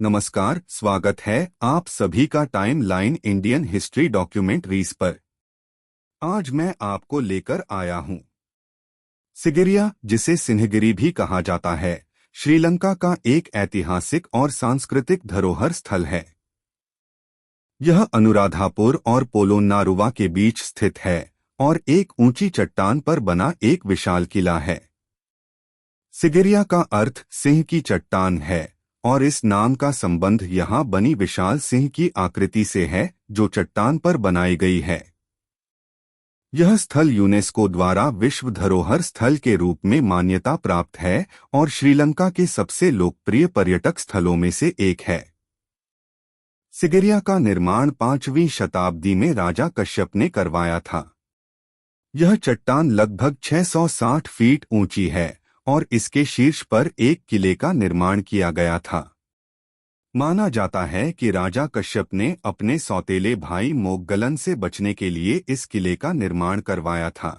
नमस्कार, स्वागत है आप सभी का time line Indian history documentaries पर। आज मैं आपको लेकर आया हूं सिगिरिया, जिसे सिन्हगिरी भी कहा जाता है, श्रीलंका का एक ऐतिहासिक और सांस्कृतिक धरोहर स्थल है। यह अनुराधापुर और पोलोन्नारुवा के बीच स्थित है और एक ऊंची चट्टान पर बना एक विशाल किला है। सिगिरिया का अर्थ सिंह की चट्टान है और इस नाम का संबंध यहाँ बनी विशाल सिंह की आकृति से है जो चट्टान पर बनाई गई है। यह स्थल यूनेस्को द्वारा विश्व धरोहर स्थल के रूप में मान्यता प्राप्त है और श्रीलंका के सबसे लोकप्रिय पर्यटक स्थलों में से एक है। सिगिरिया का निर्माण 5वीं शताब्दी में राजा कश्यप ने करवाया था। यह चट्टान लगभग 660 फीट ऊंची है और इसके शीर्ष पर एक किले का निर्माण किया गया था। माना जाता है कि राजा कश्यप ने अपने सौतेले भाई मोग्गलन से बचने के लिए इस किले का निर्माण करवाया था।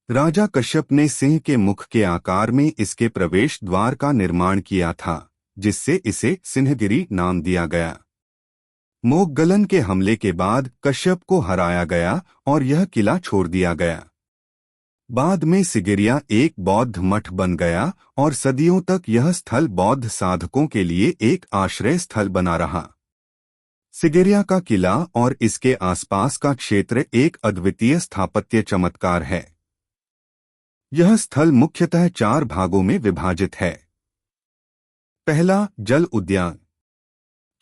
राजा कश्यप ने सिंह के मुख के आकार में इसके प्रवेश द्वार का निर्माण किया था, जिससे इसे सिन्हगिरी नाम दिया गया। मोग्गलन के हमले के बाद कश्यप को हराया गया और यह किला छोड़ दिया गया। बाद में सिगिरिया एक बौद्ध मठ बन गया और सदियों तक यह स्थल बौद्ध साधकों के लिए एक आश्रय स्थल बना रहा। सिगिरिया का किला और इसके आसपास का क्षेत्र एक अद्वितीय स्थापत्य चमत्कार है। यह स्थल मुख्यतः 4 भागों में विभाजित है। पहला, जल उद्यान।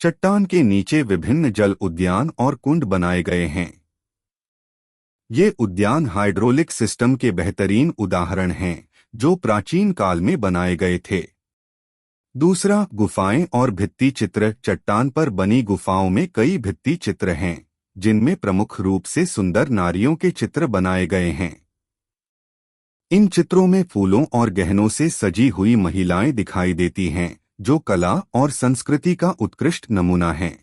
चट्टान के नीचे विभिन्न जल उद्यान और कुंड बनाए गए हैं। ये उद्यान हाइड्रोलिक सिस्टम के बेहतरीन उदाहरण हैं जो प्राचीन काल में बनाए गए थे। दूसरा, गुफाएं और भित्ति चित्र। चट्टान पर बनी गुफाओं में कई भित्ति चित्र हैं जिनमें प्रमुख रूप से सुंदर नारियों के चित्र बनाए गए हैं। इन चित्रों में फूलों और गहनों से सजी हुई महिलाएं दिखाई देती हैं जो कला और संस्कृति का उत्कृष्ट नमूना है।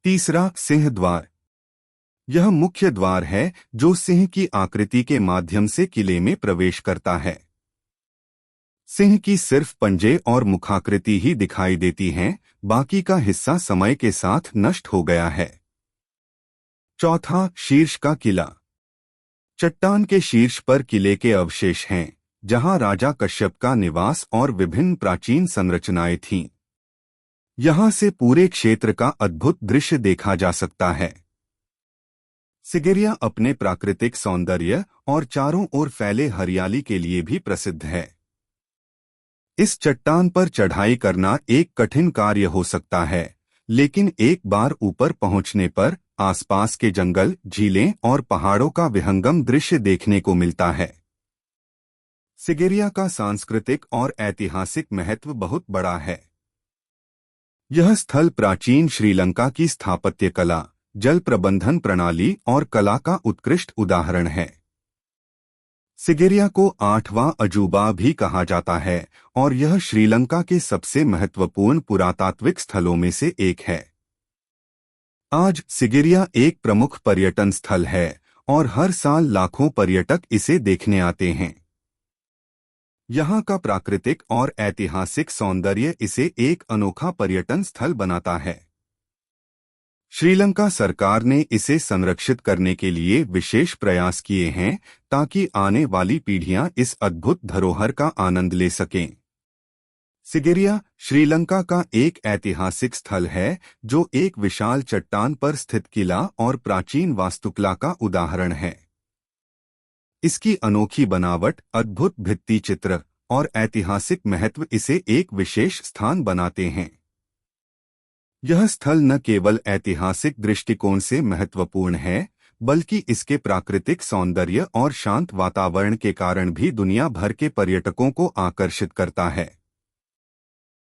तीसरा, सिंह द्वार। यह मुख्य द्वार है जो सिंह की आकृति के माध्यम से किले में प्रवेश करता है। सिंह की सिर्फ पंजे और मुखाकृति ही दिखाई देती हैं, बाकी का हिस्सा समय के साथ नष्ट हो गया है। चौथा, शीर्ष का किला। चट्टान के शीर्ष पर किले के अवशेष हैं जहां राजा कश्यप का निवास और विभिन्न प्राचीन संरचनाएं थीं। यहां से पूरे क्षेत्र का अद्भुत दृश्य देखा जा सकता है। सिगिरिया अपने प्राकृतिक सौंदर्य और चारों ओर फैले हरियाली के लिए भी प्रसिद्ध है। इस चट्टान पर चढ़ाई करना एक कठिन कार्य हो सकता है, लेकिन एक बार ऊपर पहुंचने पर आसपास के जंगल, झीलें और पहाड़ों का विहंगम दृश्य देखने को मिलता है। सिगिरिया का सांस्कृतिक और ऐतिहासिक महत्व बहुत बड़ा है। यह स्थल प्राचीन श्रीलंका की स्थापत्य कला, जल प्रबंधन प्रणाली और कला का उत्कृष्ट उदाहरण है। सिगिरिया को 8वां अजूबा भी कहा जाता है और यह श्रीलंका के सबसे महत्वपूर्ण पुरातात्विक स्थलों में से एक है। आज सिगिरिया एक प्रमुख पर्यटन स्थल है और हर साल लाखों पर्यटक इसे देखने आते हैं। यहाँ का प्राकृतिक और ऐतिहासिक सौंदर्य इसे एक अनोखा पर्यटन स्थल बनाता है। श्रीलंका सरकार ने इसे संरक्षित करने के लिए विशेष प्रयास किए हैं ताकि आने वाली पीढ़ियां इस अद्भुत धरोहर का आनंद ले सकें। सिगिरिया श्रीलंका का एक ऐतिहासिक स्थल है जो एक विशाल चट्टान पर स्थित किला और प्राचीन वास्तुकला का उदाहरण है। इसकी अनोखी बनावट, अद्भुत भित्ति चित्र और ऐतिहासिक महत्व इसे एक विशेष स्थान बनाते हैं। यह स्थल न केवल ऐतिहासिक दृष्टिकोण से महत्वपूर्ण है, बल्कि इसके प्राकृतिक सौंदर्य और शांत वातावरण के कारण भी दुनिया भर के पर्यटकों को आकर्षित करता है।